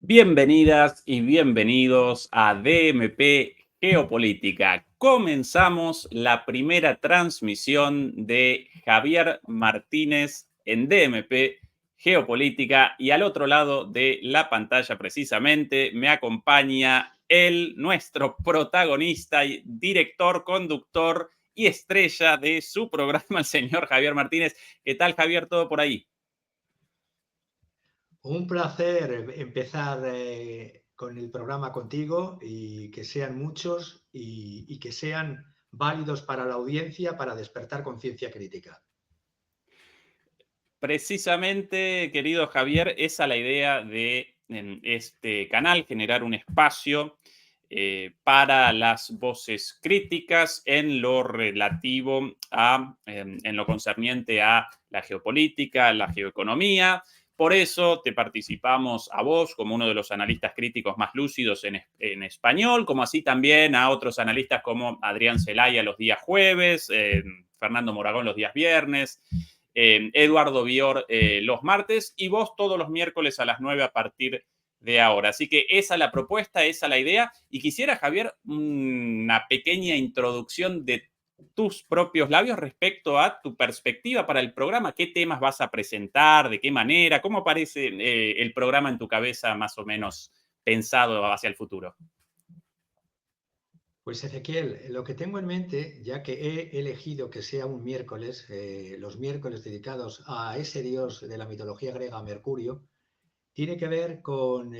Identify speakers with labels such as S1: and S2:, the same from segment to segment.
S1: Bienvenidas y bienvenidos a DMP Geopolítica. Comenzamos la primera transmisión de Javier Martínez en DMP Geopolítica y al otro lado de la pantalla precisamente me acompaña nuestro protagonista y director, conductor y estrella de su programa, el señor Javier Martínez. ¿Qué tal, Javier? ¿Todo por ahí?
S2: Un placer empezar con el programa contigo y que sean muchos y que sean válidos para la audiencia para despertar conciencia crítica.
S1: Precisamente, querido Javier, esa es la idea de en este canal, generar un espacio para las voces críticas en lo relativo en lo concerniente a la geopolítica, la geoeconomía. Por eso te participamos a vos como uno de los analistas críticos más lúcidos en español, como así también a otros analistas como Adrián Celaya los días jueves, Fernando Moragón los días viernes, Eduardo Bior los martes y vos todos los miércoles a las 9 a partir de ahora. Así que esa es la propuesta, esa es la idea. Y quisiera, Javier, una pequeña introducción de tus propios labios respecto a tu perspectiva para el programa. ¿Qué temas vas a presentar? ¿De qué manera? ¿Cómo aparece el programa en tu cabeza más o menos pensado hacia el futuro?
S2: Pues Ezequiel, lo que tengo en mente, ya que he elegido que sea un miércoles, los miércoles dedicados a ese dios de la mitología griega, Mercurio, tiene que ver con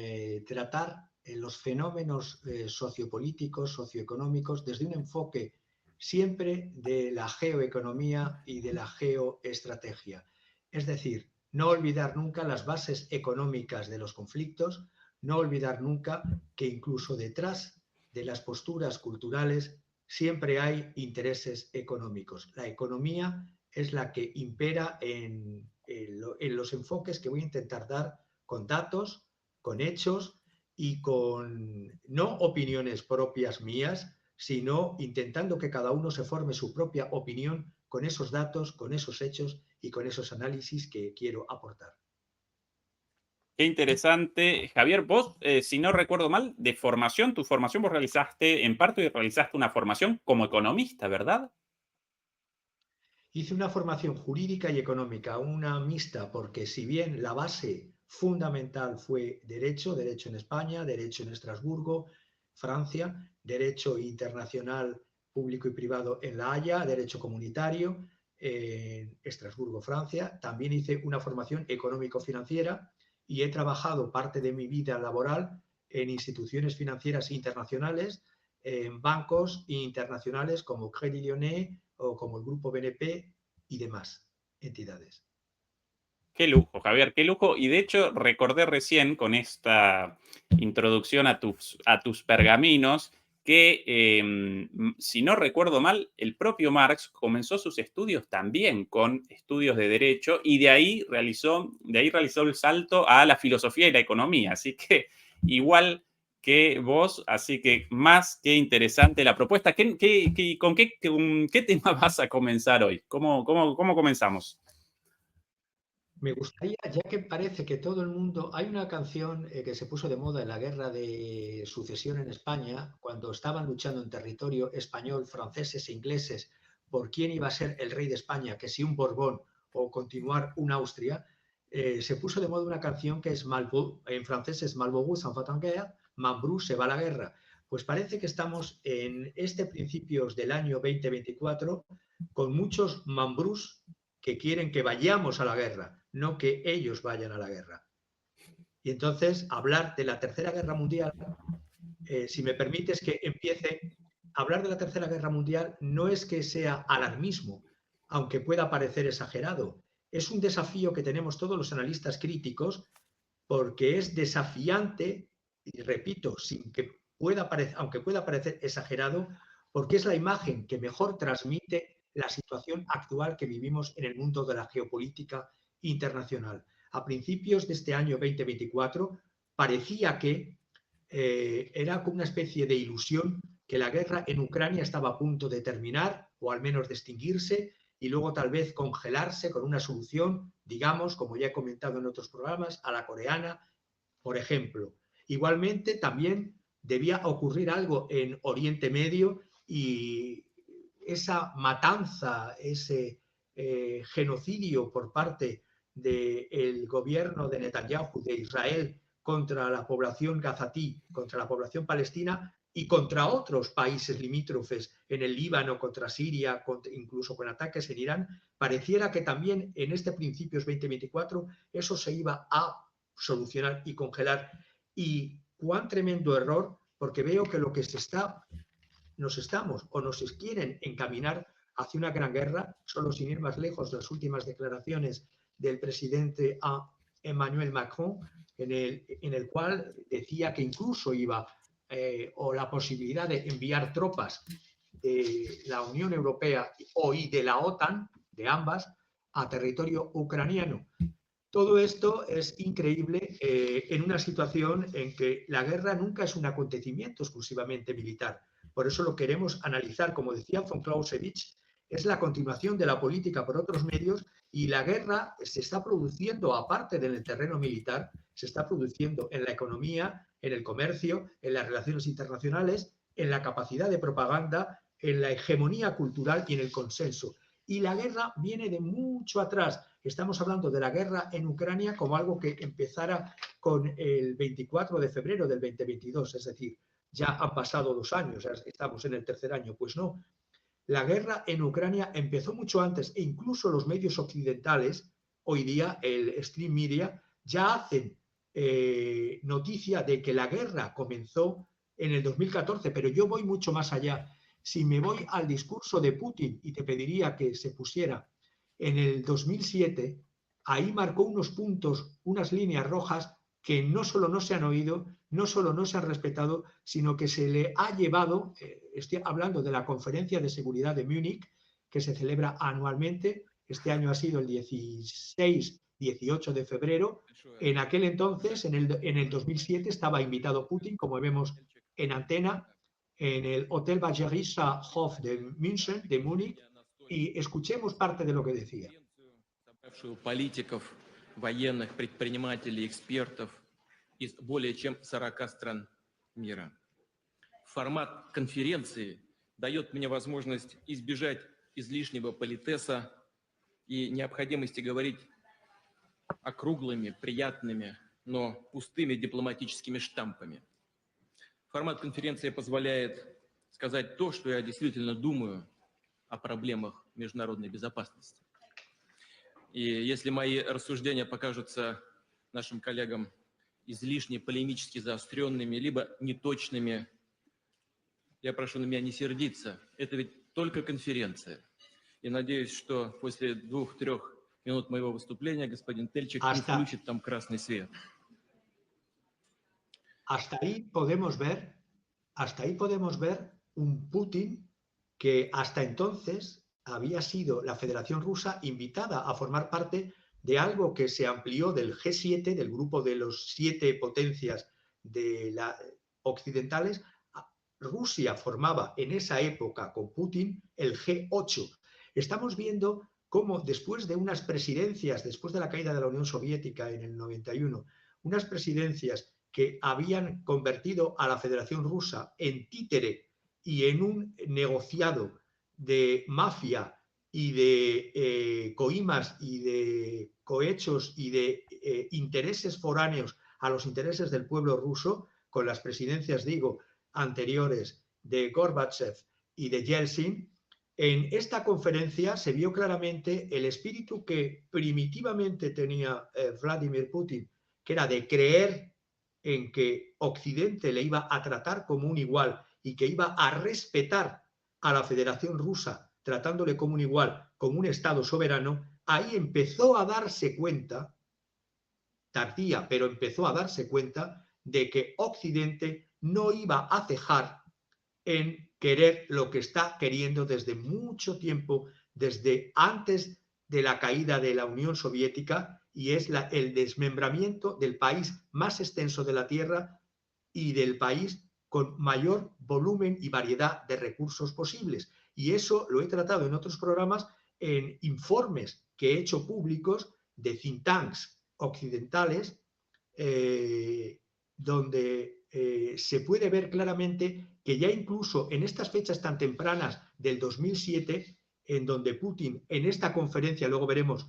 S2: tratar los fenómenos sociopolíticos, socioeconómicos, desde un enfoque siempre de la geoeconomía y de la geoestrategia. Es decir, no olvidar nunca las bases económicas de los conflictos, no olvidar nunca que incluso detrás de las posturas culturales siempre hay intereses económicos. La economía es la que impera en los enfoques que voy a intentar dar con datos, con hechos y con no opiniones propias mías, sino intentando que cada uno se forme su propia opinión con esos datos, con esos hechos y con esos análisis que quiero aportar.
S1: Qué interesante. Javier, vos, si no recuerdo mal, de formación, tu formación vos realizaste, en parte realizaste una formación como economista, ¿verdad?
S2: Hice una formación jurídica y económica, una mixta, porque si bien la base fundamental fue derecho, derecho en España, derecho en Estrasburgo, Francia, derecho internacional público y privado en La Haya, derecho comunitario en Estrasburgo, Francia. También hice una formación económico-financiera y he trabajado parte de mi vida laboral en instituciones financieras internacionales, en bancos internacionales como Crédit Lyonnais o como el Grupo BNP y demás entidades.
S1: Qué lujo, Javier, qué lujo. Y de hecho, recordé recién con esta introducción a tus pergaminos que, si no recuerdo mal, el propio Marx comenzó sus estudios también con estudios de derecho y de ahí realizó el salto a la filosofía y la economía. Así que igual que vos, así que más que interesante la propuesta. ¿Con qué tema vas a comenzar hoy? ¿Cómo comenzamos?
S2: Me gustaría, ya que parece que todo el mundo, hay una canción que se puso de moda en la guerra de sucesión en España, cuando estaban luchando en territorio español, franceses e ingleses, por quién iba a ser el rey de España, que si un Borbón o continuar un Austria, se puso de moda una canción que es Malbou, en francés es Malbou sans va en guerre, Mambrú se va a la guerra. Pues parece que estamos en principios del año 2024 con muchos Mambrús que quieren que vayamos a la guerra, no que ellos vayan a la guerra. Y entonces hablar de la Tercera Guerra Mundial, si me permites que empiece, hablar de la Tercera Guerra Mundial no es que sea alarmismo, aunque pueda parecer exagerado. Es un desafío que tenemos todos los analistas críticos porque es desafiante, y repito, sin que aunque pueda parecer exagerado, porque es la imagen que mejor transmite la situación actual que vivimos en el mundo de la geopolítica internacional. A principios de este año 2024 parecía que era como una especie de ilusión que la guerra en Ucrania estaba a punto de terminar o al menos de extinguirse y luego tal vez congelarse con una solución, digamos, como ya he comentado en otros programas, a la coreana, por ejemplo. Igualmente, también debía ocurrir algo en Oriente Medio y esa matanza, ese genocidio por parte del gobierno de Netanyahu, de Israel, contra la población gazatí, contra la población palestina y contra otros países limítrofes en el Líbano, contra Siria, incluso con ataques en Irán, pareciera que también en este principios 2024 eso se iba a solucionar y congelar. Y cuán tremendo error, porque veo que lo que nos quieren encaminar hacia una gran guerra, solo sin ir más lejos, las últimas declaraciones del presidente Emmanuel Macron, en el cual decía que incluso iba o la posibilidad de enviar tropas de la Unión Europea y de la OTAN, de ambas, a territorio ucraniano. Todo esto es increíble en una situación en que la guerra nunca es un acontecimiento exclusivamente militar. Por eso lo queremos analizar, como decía von Clausewitz, es la continuación de la política por otros medios y la guerra se está produciendo, aparte del terreno militar, se está produciendo en la economía, en el comercio, en las relaciones internacionales, en la capacidad de propaganda, en la hegemonía cultural y en el consenso. Y la guerra viene de mucho atrás. Estamos hablando de la guerra en Ucrania como algo que empezara con el 24 de febrero del 2022, es decir, ya han pasado 2 años, ya estamos en el tercer año. Pues no, la guerra en Ucrania empezó mucho antes e incluso los medios occidentales, hoy día el stream media, ya hacen noticia de que la guerra comenzó en el 2014, pero yo voy mucho más allá. Si me voy al discurso de Putin y te pediría que se pusiera en el 2007, ahí marcó unos puntos, unas líneas rojas que no solo no se han oído, no solo no se han respetado, sino que se le ha llevado, estoy hablando de la Conferencia de Seguridad de Múnich, que se celebra anualmente, este año ha sido el 16-18 de febrero, en aquel entonces, en el 2007, estaba invitado Putin, como vemos en antena, en el Hotel Bayerischer Hof de München, de Múnich, y escuchemos parte de lo que decía.
S3: Политиков, военных, предпринимателей, экспертов из более чем 40 стран мира. Формат конференции дает мне возможность избежать излишнего политеса и необходимости говорить округлыми, приятными, но пустыми дипломатическими штампами. Формат конференции позволяет сказать то, что я действительно думаю о проблемах международной безопасности. И если мои рассуждения покажутся нашим коллегам излишне полемически заостренными, либо неточными, я прошу на меня не сердиться. Это ведь только конференция. И надеюсь, что после 2-3 минут моего выступления господин Тельчик не включит там красный свет.
S2: Hasta ahí podemos ver un Putin que hasta entonces había sido la Federación Rusa invitada a formar parte de algo que se amplió del G7, del grupo de los 7 potencias occidentales. Rusia formaba en esa época con Putin el G8. Estamos viendo cómo después de unas presidencias, después de la caída de la Unión Soviética en el 91, unas presidencias que habían convertido a la Federación Rusa en títere y en un negociado de mafia y de coimas y de cohechos y de intereses foráneos a los intereses del pueblo ruso, con las presidencias, digo, anteriores de Gorbachev y de Yeltsin, en esta conferencia se vio claramente el espíritu que primitivamente tenía Vladimir Putin, que era de creer en que Occidente le iba a tratar como un igual y que iba a respetar a la Federación Rusa, tratándole como un igual, como un Estado soberano. Ahí empezó a darse cuenta, tardía, pero empezó a darse cuenta de que Occidente no iba a cejar en querer lo que está queriendo desde mucho tiempo, desde antes de la caída de la Unión Soviética, y es el desmembramiento del país más extenso de la Tierra y del país con mayor volumen y variedad de recursos posibles. Y eso lo he tratado en otros programas, en informes que he hecho públicos de think tanks occidentales, donde se puede ver claramente que ya incluso en estas fechas tan tempranas del 2007, en donde Putin, en esta conferencia, luego veremos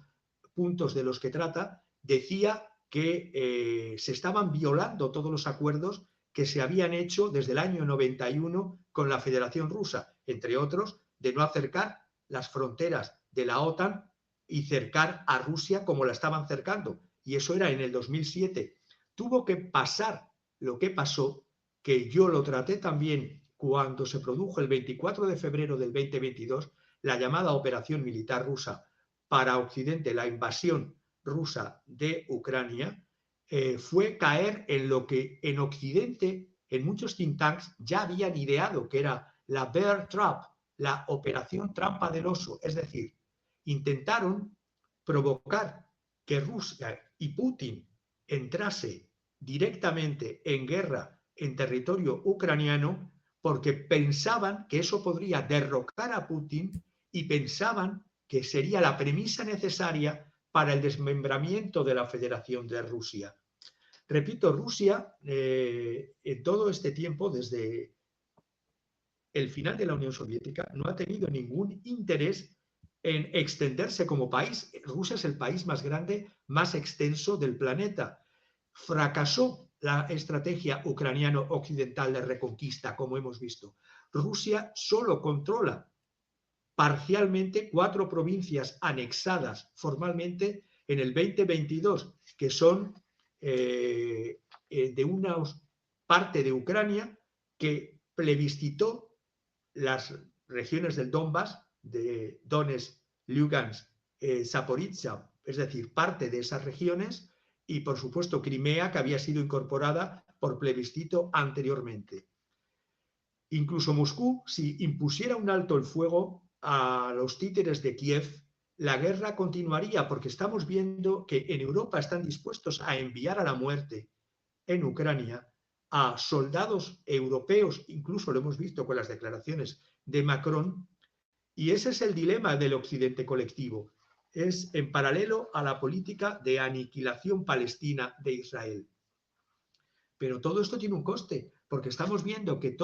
S2: puntos de los que trata, decía que se estaban violando todos los acuerdos que se habían hecho desde el año 91 con la Federación Rusa, entre otros, de no acercar las fronteras de la OTAN y cercar a Rusia como la estaban cercando. Y eso era en el 2007. Tuvo que pasar lo que pasó, que yo lo traté también cuando se produjo el 24 de febrero del 2022, la llamada Operación Militar Rusa para Occidente, la invasión rusa de Ucrania, fue caer en lo que en Occidente, en muchos think tanks, ya habían ideado, que era la Bear Trap, la operación trampa del oso. Es decir, intentaron provocar que Rusia y Putin entrase directamente en guerra en territorio ucraniano porque pensaban que eso podría derrocar a Putin y pensaban que sería la premisa necesaria para el desmembramiento de la Federación de Rusia. Repito, Rusia en todo este tiempo, desde el final de la Unión Soviética, no ha tenido ningún interés en extenderse como país. Rusia es el país más grande, más extenso del planeta. Fracasó la estrategia ucraniano-occidental de reconquista, como hemos visto. Rusia solo controla parcialmente 4 provincias anexadas formalmente en el 2022, que son de una parte de Ucrania que plebiscitó las regiones del Donbass, de Donetsk, Lugansk, Zaporizhia, es decir, parte de esas regiones, y por supuesto Crimea, que había sido incorporada por plebiscito anteriormente. Incluso Moscú, si impusiera un alto el fuego a los títeres de Kiev, la guerra continuaría, porque estamos viendo que en Europa están dispuestos a enviar a la muerte en Ucrania a soldados europeos, incluso lo hemos visto con las declaraciones de Macron, y ese es el dilema del occidente colectivo. Es en paralelo a la política de aniquilación palestina de Israel. Pero todo esto tiene un coste, porque estamos viendo que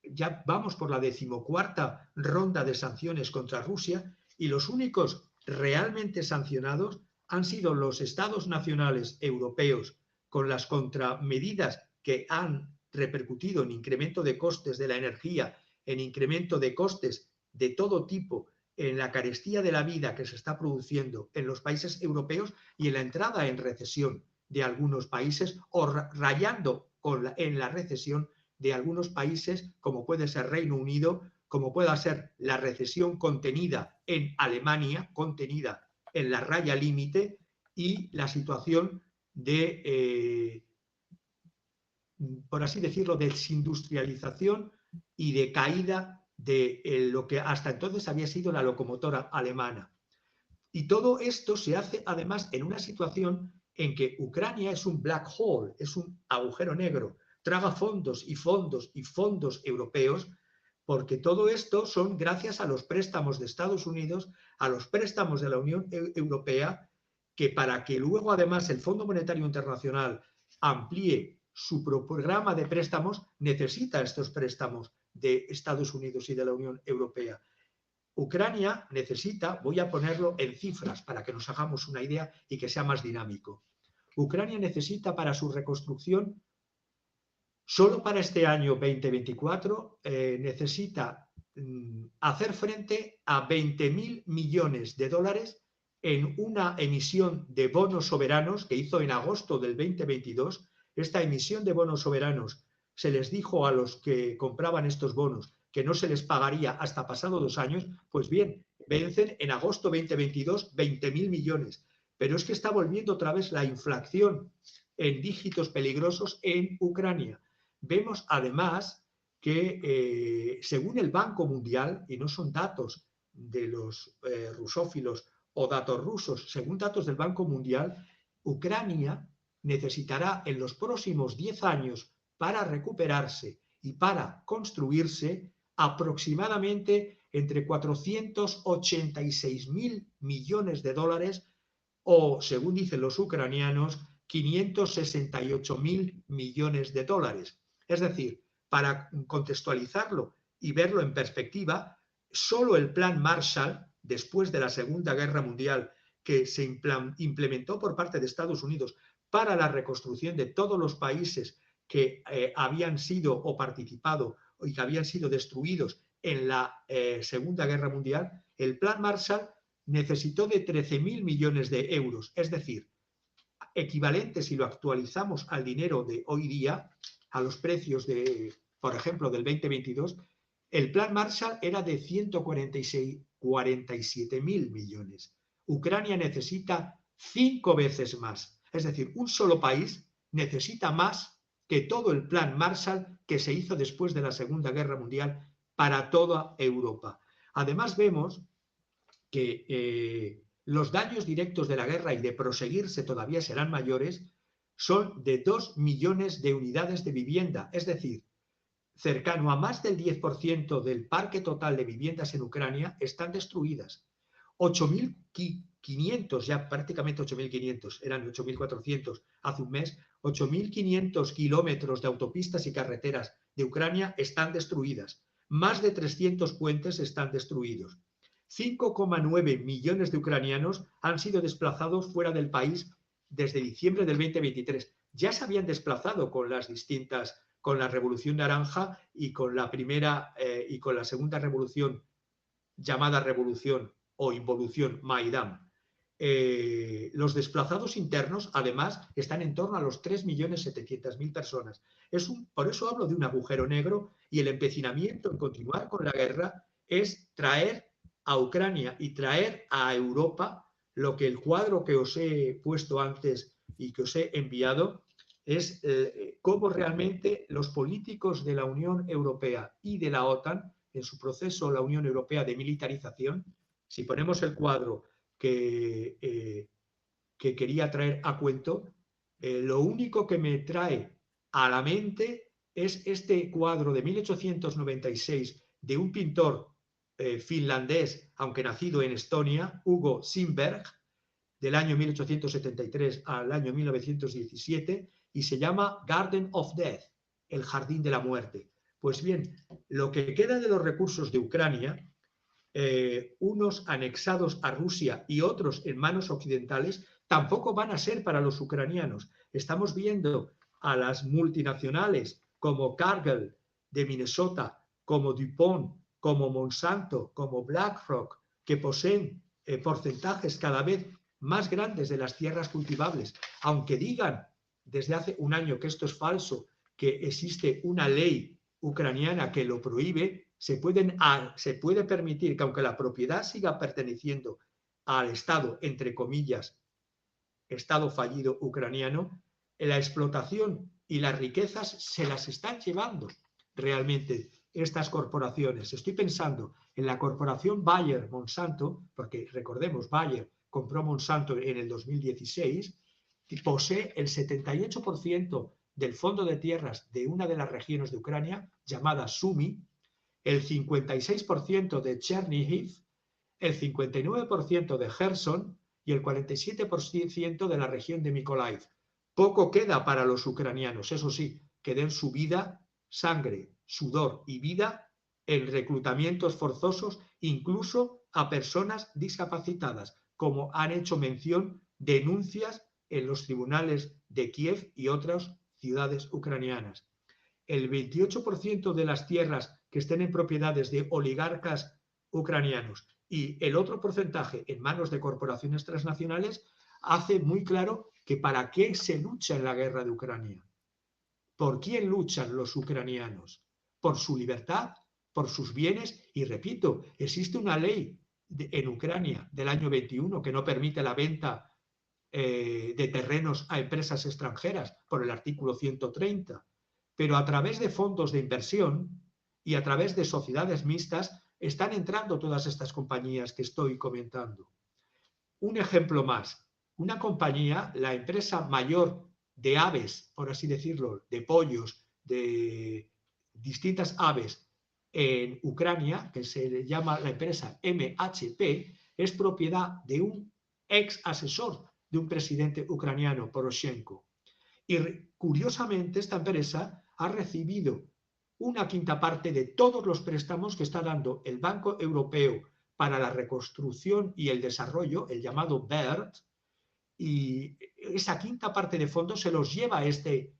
S2: ya vamos por la 14ª ronda de sanciones contra Rusia, y los únicos realmente sancionados han sido los estados nacionales europeos, con las contramedidas que han repercutido en incremento de costes de la energía, en incremento de costes de todo tipo, en la carestía de la vida que se está produciendo en los países europeos y en la entrada en recesión de algunos países, o rayando en la recesión de algunos países, como puede ser Reino Unido, como pueda ser la recesión contenida en Alemania, contenida en la raya límite, y la situación de, por así decirlo, de desindustrialización y de caída de lo que hasta entonces había sido la locomotora alemana. Y todo esto se hace además en una situación en que Ucrania es un black hole, es un agujero negro, traga fondos y fondos y fondos europeos, porque todo esto son gracias a los préstamos de Estados Unidos, a los préstamos de la Unión Europea, que para que luego además el Fondo Monetario Internacional amplíe su programa de préstamos, necesita estos préstamos de Estados Unidos y de la Unión Europea. Ucrania necesita, voy a ponerlo en cifras para que nos hagamos una idea y que sea más dinámico. Ucrania necesita para su reconstrucción Solo para este año 2024 necesita hacer frente a 20.000 millones de dólares en una emisión de bonos soberanos que hizo en agosto del 2022. Esta emisión de bonos soberanos se les dijo a los que compraban estos bonos que no se les pagaría hasta pasado 2 años. Pues bien, vencen en agosto 2022 20.000 millones. Pero es que está volviendo otra vez la inflación en dígitos peligrosos en Ucrania. Vemos además que según el Banco Mundial, y no son datos de los rusófilos o datos rusos, según datos del Banco Mundial, Ucrania necesitará en los próximos 10 años para recuperarse y para construirse aproximadamente entre 486.000 millones de dólares o, según dicen los ucranianos, 568.000 millones de dólares. Es decir, para contextualizarlo y verlo en perspectiva, solo el Plan Marshall, después de la Segunda Guerra Mundial, que se implementó por parte de Estados Unidos para la reconstrucción de todos los países que habían sido o participado y que habían sido destruidos en la Segunda Guerra Mundial, el Plan Marshall necesitó de 13.000 millones de euros, es decir, equivalente si lo actualizamos al dinero de hoy día, a los precios de, por ejemplo, del 2022, el Plan Marshall era de 147.000 millones. Ucrania necesita 5 veces más. Es decir, un solo país necesita más que todo el Plan Marshall que se hizo después de la Segunda Guerra Mundial para toda Europa. Además, vemos que los daños directos de la guerra y de proseguirse todavía serán mayores, son de 2 millones de unidades de vivienda, es decir, cercano a más del 10% del parque total de viviendas en Ucrania están destruidas. 8.500, ya prácticamente 8.500, eran 8.400 hace un mes, 8.500 kilómetros de autopistas y carreteras de Ucrania están destruidas. Más de 300 puentes están destruidos. 5,9 millones de ucranianos han sido desplazados fuera del país desde diciembre del 2023. Ya se habían desplazado con las distintas, con la Revolución Naranja y con la primera y con la segunda revolución, llamada revolución o involución Maidán. Los desplazados internos, además, están en torno a los 3.700.000 personas. Por eso hablo de un agujero negro, y el empecinamiento en continuar con la guerra es traer a Ucrania y traer a Europa lo que el cuadro que os he puesto antes y que os he enviado es cómo realmente los políticos de la Unión Europea y de la OTAN, en su proceso la Unión Europea de militarización, si ponemos el cuadro que quería traer a cuento, lo único que me trae a la mente es este cuadro de 1896 de un pintor finlandés, aunque nacido en Estonia, Hugo Simberg, del año 1873 al año 1917, y se llama Garden of Death, el jardín de la muerte. Pues bien, lo que queda de los recursos de Ucrania, unos anexados a Rusia y otros en manos occidentales, tampoco van a ser para los ucranianos. Estamos viendo a las multinacionales como Cargill de Minnesota, como DuPont, como Monsanto, como BlackRock, que poseen porcentajes cada vez más grandes de las tierras cultivables, aunque digan desde hace un año que esto es falso, que existe una ley ucraniana que lo prohíbe, se puede permitir que, aunque la propiedad siga perteneciendo al Estado, entre comillas, Estado fallido ucraniano, la explotación y las riquezas se las están llevando realmente estas corporaciones. Estoy pensando en la corporación Bayer-Monsanto, porque recordemos, Bayer compró Monsanto en el 2016, y posee el 78% del fondo de tierras de una de las regiones de Ucrania, llamada Sumy, el 56% de Chernihiv, el 59% de Kherson y el 47% de la región de Mykolaiv. Poco queda para los ucranianos, eso sí, que den su vida, sangre, sudor y vida en reclutamientos forzosos, incluso a personas discapacitadas, como han hecho mención denuncias en los tribunales de Kiev y otras ciudades ucranianas. el 28% de las tierras que estén en propiedades de oligarcas ucranianos y el otro porcentaje en manos de corporaciones transnacionales, hace muy claro que para qué se lucha en la guerra de Ucrania. ¿Por quién luchan los ucranianos? ¿Por su libertad? ¿Por sus bienes? Y repito, existe una ley en Ucrania del año 21 que no permite la venta de terrenos a empresas extranjeras por el artículo 130, pero a través de fondos de inversión y a través de sociedades mixtas están entrando todas estas compañías que estoy comentando. Un ejemplo más, una compañía, la empresa mayor de aves, por así decirlo, de pollos, de distintas aves en Ucrania, que se llama la empresa MHP, es propiedad de un ex asesor de un presidente ucraniano, Poroshenko. Y curiosamente esta empresa ha recibido una quinta parte de todos los préstamos que está dando el Banco Europeo para la Reconstrucción y el Desarrollo, el llamado BERD, y esa quinta parte de fondos se los lleva este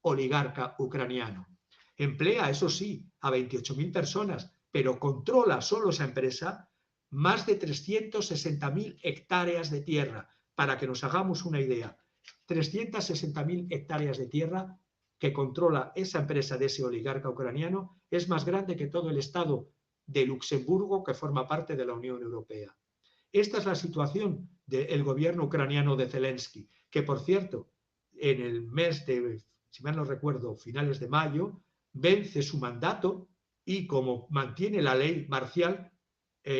S2: oligarca ucraniano. Emplea, eso sí, a 28.000 personas, pero controla solo esa empresa más de 360.000 hectáreas de tierra. Para que nos hagamos una idea, 360.000 hectáreas de tierra que controla esa empresa de ese oligarca ucraniano es más grande que todo el estado de Luxemburgo, que forma parte de la Unión Europea. Esta es la situación del gobierno ucraniano de Zelensky, que por cierto, en el mes de, si mal no recuerdo, finales de mayo, vence su mandato y como mantiene la ley marcial,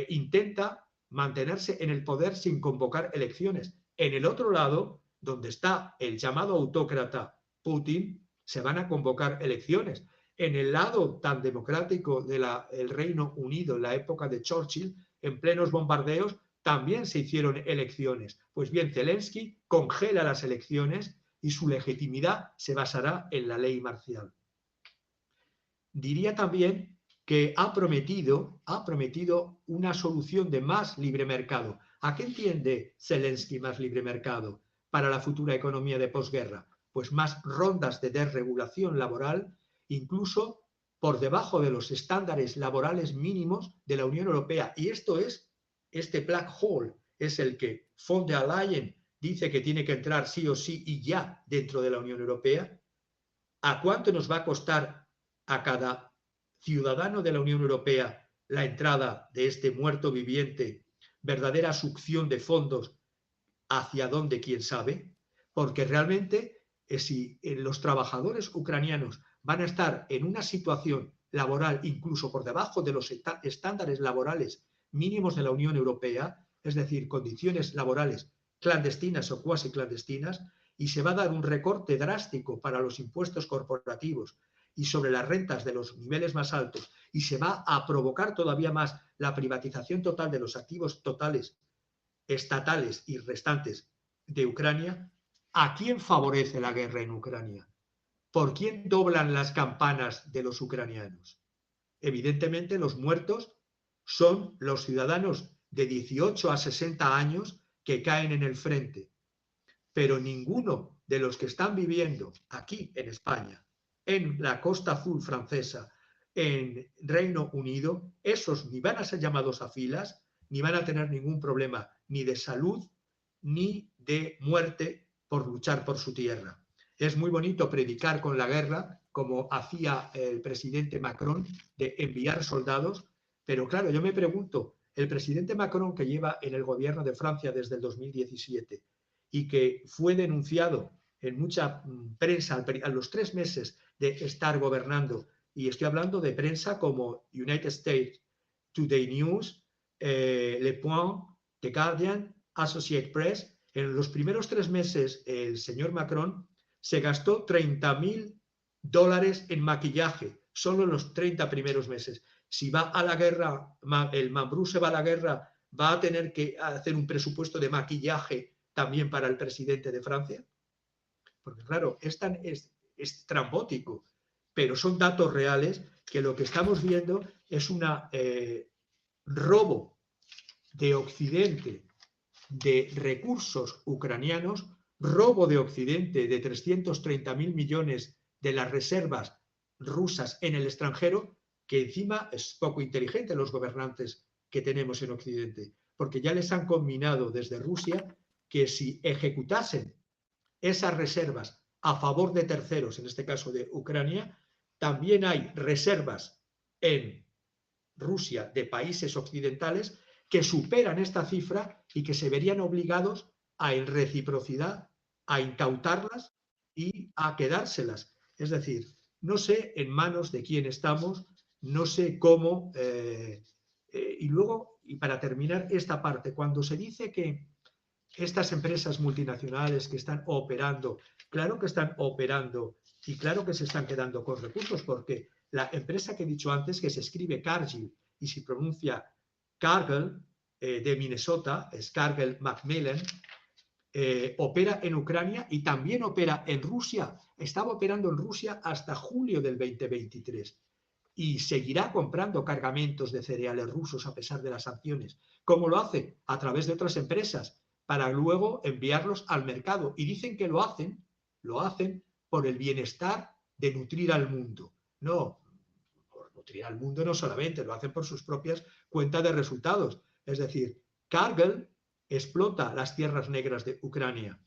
S2: intenta mantenerse en el poder sin convocar elecciones. En el otro lado, donde está el llamado autócrata Putin, se van a convocar elecciones. En el lado tan democrático del Reino Unido, en la época de Churchill, en plenos bombardeos, también se hicieron elecciones. Pues bien, Zelensky congela las elecciones y su legitimidad se basará en la ley marcial. Diría también que ha prometido una solución de más libre mercado. ¿A qué entiende Zelensky más libre mercado para la futura economía de posguerra? Pues más rondas de desregulación laboral, incluso por debajo de los estándares laborales mínimos de la Unión Europea. Y esto es, este black hole, es el que von der Leyen dice que tiene que entrar sí o sí y ya dentro de la Unión Europea. ¿A cuánto nos va a costar a cada ciudadano de la Unión Europea la entrada de este muerto viviente, verdadera succión de fondos, hacia dónde, quién sabe? Porque realmente si los trabajadores ucranianos van a estar en una situación laboral incluso por debajo de los estándares laborales mínimos de la Unión Europea, es decir, condiciones laborales clandestinas o cuasi clandestinas, y se va a dar un recorte drástico para los impuestos corporativos y sobre las rentas de los niveles más altos, y se va a provocar todavía más la privatización total de los activos totales estatales y restantes de Ucrania, ¿a quién favorece la guerra en Ucrania? ¿Por quién doblan las campanas de los ucranianos? Evidentemente, los muertos son los ciudadanos de 18 a 60 años que caen en el frente, pero ninguno de los que están viviendo aquí en España, en la Costa Azul francesa, en Reino Unido, esos ni van a ser llamados a filas, ni van a tener ningún problema ni de salud ni de muerte por luchar por su tierra. Es muy bonito predicar con la guerra, como hacía el presidente Macron, de enviar soldados, pero claro, yo me pregunto, el presidente Macron, que lleva en el gobierno de Francia desde el 2017 y que fue denunciado en mucha prensa a los 3 meses de estar gobernando, y estoy hablando de prensa como United States Today News, Le Point, The Guardian, Associated Press. En los primeros 3 meses el señor Macron se gastó $30.000 en maquillaje, solo en los 30 primeros meses. Si va a la guerra, el Mambrú se va a la guerra, ¿va a tener que hacer un presupuesto de maquillaje también para el presidente de Francia? Porque claro, es trambótico, pero son datos reales que lo que estamos viendo es un robo de Occidente de recursos ucranianos, robo de Occidente de 330.000 millones de las reservas rusas en el extranjero, que encima es poco inteligente los gobernantes que tenemos en Occidente, porque ya les han combinado desde Rusia que si ejecutasen esas reservas a favor de terceros, en este caso de Ucrania, también hay reservas en Rusia de países occidentales que superan esta cifra y que se verían obligados a, en reciprocidad, a incautarlas y a quedárselas. Es decir, no sé en manos de quién estamos, no sé cómo. Y luego, y para terminar esta parte, cuando se dice que estas empresas multinacionales que están operando, claro que están operando y claro que se están quedando con recursos, porque la empresa que he dicho antes, que se escribe Cargill y se pronuncia Cargill, de Minnesota, es Cargill Macmillan, opera en Ucrania y también opera en Rusia. Estaba operando en Rusia hasta julio del 2023 y seguirá comprando cargamentos de cereales rusos a pesar de las sanciones. ¿Cómo lo hace? A través de otras empresas, para luego enviarlos al mercado. Y dicen que lo hacen por el bienestar de nutrir al mundo. No, por nutrir al mundo no solamente, lo hacen por sus propias cuentas de resultados. Es decir, Cargill explota las tierras negras de Ucrania.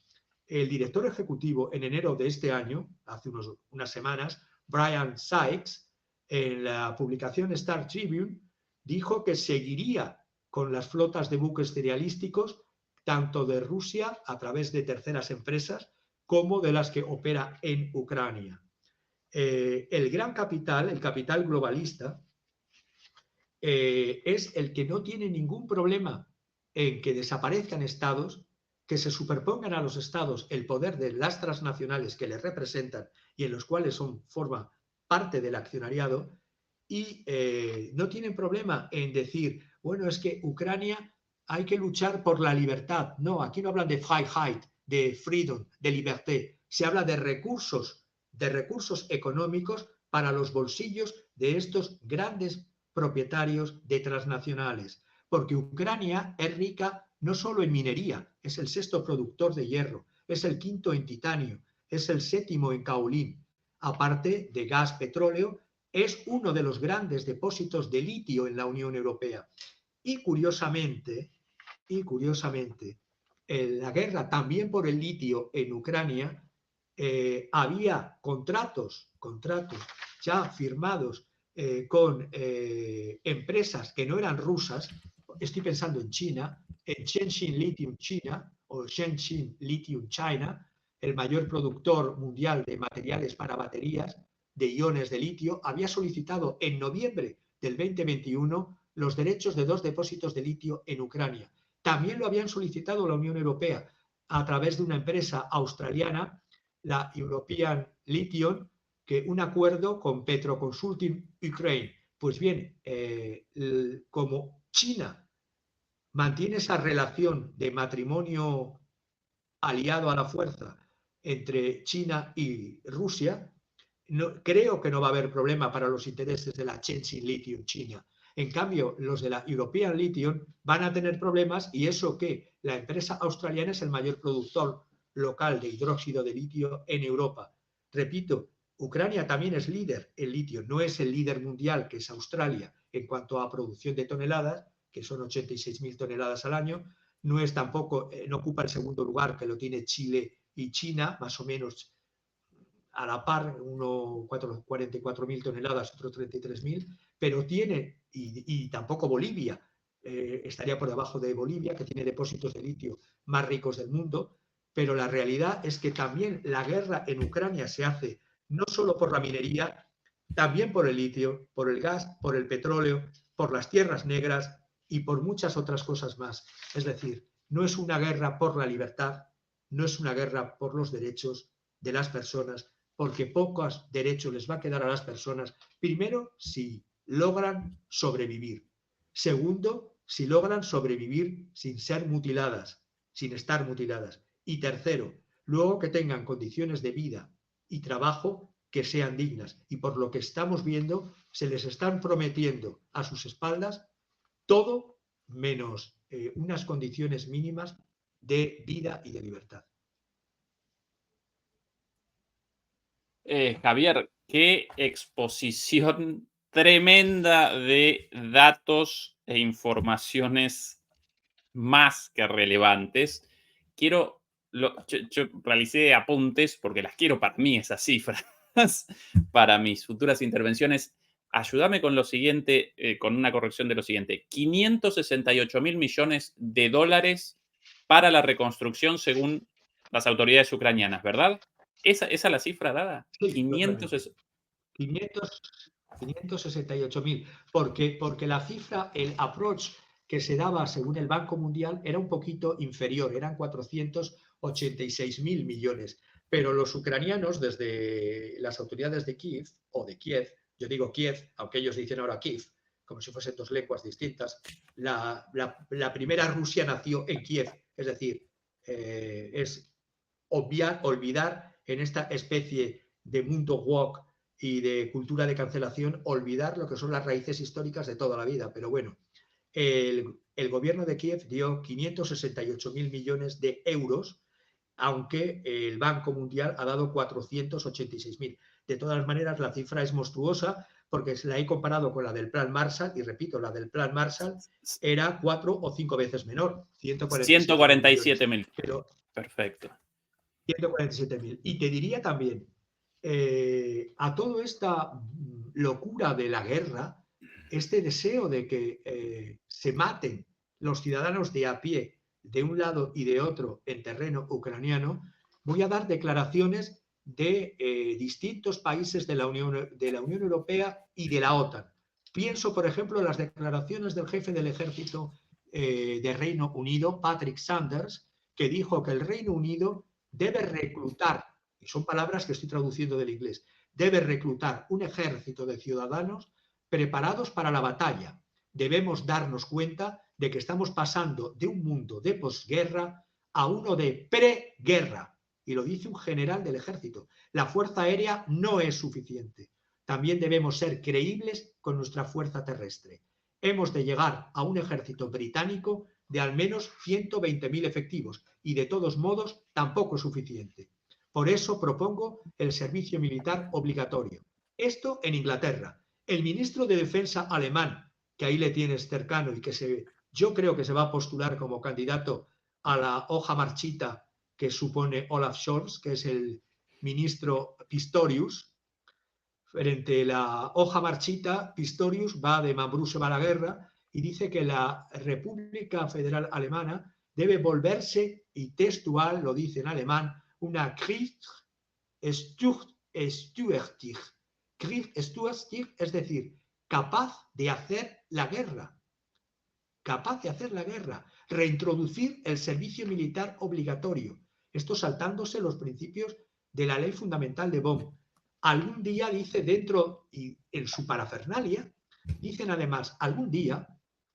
S2: El director ejecutivo en enero de este año, hace unas semanas, Brian Sykes, en la publicación Star Tribune, dijo que seguiría con las flotas de buques cerealísticos tanto de Rusia a través de terceras empresas como de las que opera en Ucrania. El gran capital, el capital globalista, es el que no tiene ningún problema en que desaparezcan estados, que se superpongan a los estados el poder de las transnacionales que les representan y en los cuales forma parte del accionariado, y no tienen problema en decir, bueno, es que Ucrania hay que luchar por la libertad. No, aquí no hablan de Freiheit, de freedom, de liberté. Se habla de recursos económicos para los bolsillos de estos grandes propietarios de transnacionales. Porque Ucrania es rica no solo en minería, es el sexto productor de hierro, es el quinto en titanio, es el séptimo en caolín. Aparte de gas, petróleo, es uno de los grandes depósitos de litio en la Unión Europea. Y curiosamente, en la guerra también por el litio en Ucrania, había contratos ya firmados con empresas que no eran rusas. Estoy pensando en China, en Chengxin Lithium China o Chengxin Lithium China, el mayor productor mundial de materiales para baterías de iones de litio, había solicitado en noviembre del 2021 los derechos de 2 depósitos de litio en Ucrania. También lo habían solicitado la Unión Europea a través de una empresa australiana, la European Lithium, que un acuerdo con Petro Consulting Ukraine. Pues bien, como China mantiene esa relación de matrimonio aliado a la fuerza entre China y Rusia, creo que no va a haber problema para los intereses de la Chengxin Lithium China. En cambio, los de la European Lithium van a tener problemas, y eso que la empresa australiana es el mayor productor local de hidróxido de litio en Europa. Repito, Ucrania también es líder en litio, no es el líder mundial, que es Australia, en cuanto a producción de toneladas, que son 86.000 toneladas al año. No es tampoco, no ocupa el segundo lugar, que lo tiene Chile y China, más o menos a la par, uno 44.000 toneladas, otro 33.000, pero tiene, y tampoco Bolivia, estaría por debajo de Bolivia, que tiene depósitos de litio más ricos del mundo, pero la realidad es que también la guerra en Ucrania se hace no solo por la minería, también por el litio, por el gas, por el petróleo, por las tierras negras y por muchas otras cosas más. Es decir, no es una guerra por la libertad, no es una guerra por los derechos de las personas, porque pocos derechos les va a quedar a las personas. Primero, si logran sobrevivir. Segundo, si logran sobrevivir sin ser mutiladas, sin estar mutiladas. Y tercero, luego que tengan condiciones de vida y trabajo que sean dignas. Y por lo que estamos viendo, se les están prometiendo a sus espaldas todo menos unas condiciones mínimas de vida y de libertad.
S1: Javier, qué exposición tremenda de datos e informaciones más que relevantes. Yo realicé apuntes porque las quiero para mí esas cifras, para mis futuras intervenciones. Ayúdame con lo siguiente, con una corrección de lo siguiente. 568.000 millones de dólares para la reconstrucción según las autoridades ucranianas, ¿verdad? ¿Esa es la cifra dada?
S2: Sí,
S1: 500
S2: totalmente. 500, 568.000, porque la cifra, el approach que se daba según el Banco Mundial era un poquito inferior, eran 486.000 millones. Pero los ucranianos, desde las autoridades de Kiev, o de Kiev, yo digo Kiev, aunque ellos dicen ahora Kiev, como si fuesen dos lenguas distintas, la primera Rusia nació en Kiev, es decir, es olvidar en esta especie de mundo woke y de cultura de cancelación, olvidar lo que son las raíces históricas de toda la vida. Pero bueno, el gobierno de Kiev dio 568.000 millones de euros, aunque el Banco Mundial ha dado 486.000. De todas maneras, la cifra es monstruosa porque la he comparado con la del Plan Marshall y repito, la del Plan Marshall era 4 o 5 veces menor, 147.000 millones.
S1: 147.000.
S2: Pero
S1: Perfecto.
S2: 147.000. Y te diría también, a toda esta locura de la guerra, este deseo de que se maten los ciudadanos de a pie de un lado y de otro en terreno ucraniano, voy a dar declaraciones de distintos países de la Unión Europea y de la OTAN. Pienso, por ejemplo, en las declaraciones del jefe del ejército de Reino Unido, Patrick Sanders, que dijo que el Reino Unido debe reclutar, y son palabras que estoy traduciendo del inglés, debe reclutar un ejército de ciudadanos preparados para la batalla. Debemos darnos cuenta de que estamos pasando de un mundo de posguerra a uno de preguerra. Y lo dice un general del ejército. La fuerza aérea no es suficiente. También debemos ser creíbles con nuestra fuerza terrestre. Hemos de llegar a un ejército británico de al menos 120.000 efectivos y de todos modos tampoco es suficiente. Por eso propongo el servicio militar obligatorio. Esto en Inglaterra. El ministro de Defensa alemán, que ahí le tienes cercano y que yo creo que se va a postular como candidato a la hoja marchita que supone Olaf Scholz, que es el ministro Pistorius. Frente a la hoja marchita, Pistorius va de Mambrú se va a la guerra y dice que la República Federal Alemana debe volverse, y textual lo dice en alemán, una Kriegsstürzig. Kriegsstürzig, es decir, capaz de hacer la guerra. Capaz de hacer la guerra. Reintroducir el servicio militar obligatorio. Esto saltándose los principios de la ley fundamental de Bonn. Algún día, dice dentro y en su parafernalia, dicen además, algún día,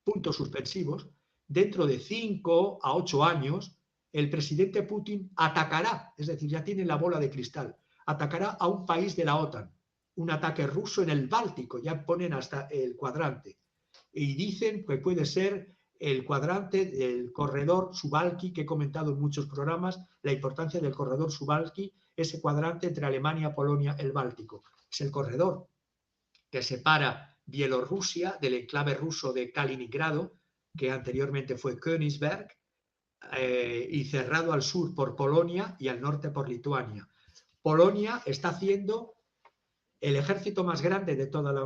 S2: puntos suspensivos, dentro de 5 a 8 años, el presidente Putin atacará, es decir, ya tiene la bola de cristal, atacará a un país de la OTAN, un ataque ruso en el Báltico, ya ponen hasta el cuadrante, y dicen que puede ser el cuadrante del corredor Suwałki, que he comentado en muchos programas, la importancia del corredor Suwałki, ese cuadrante entre Alemania, Polonia, el Báltico. Es el corredor que separa Bielorrusia del enclave ruso de Kaliningrado, que anteriormente fue Königsberg, y cerrado al sur por Polonia y al norte por Lituania. Polonia está haciendo el ejército más grande de toda la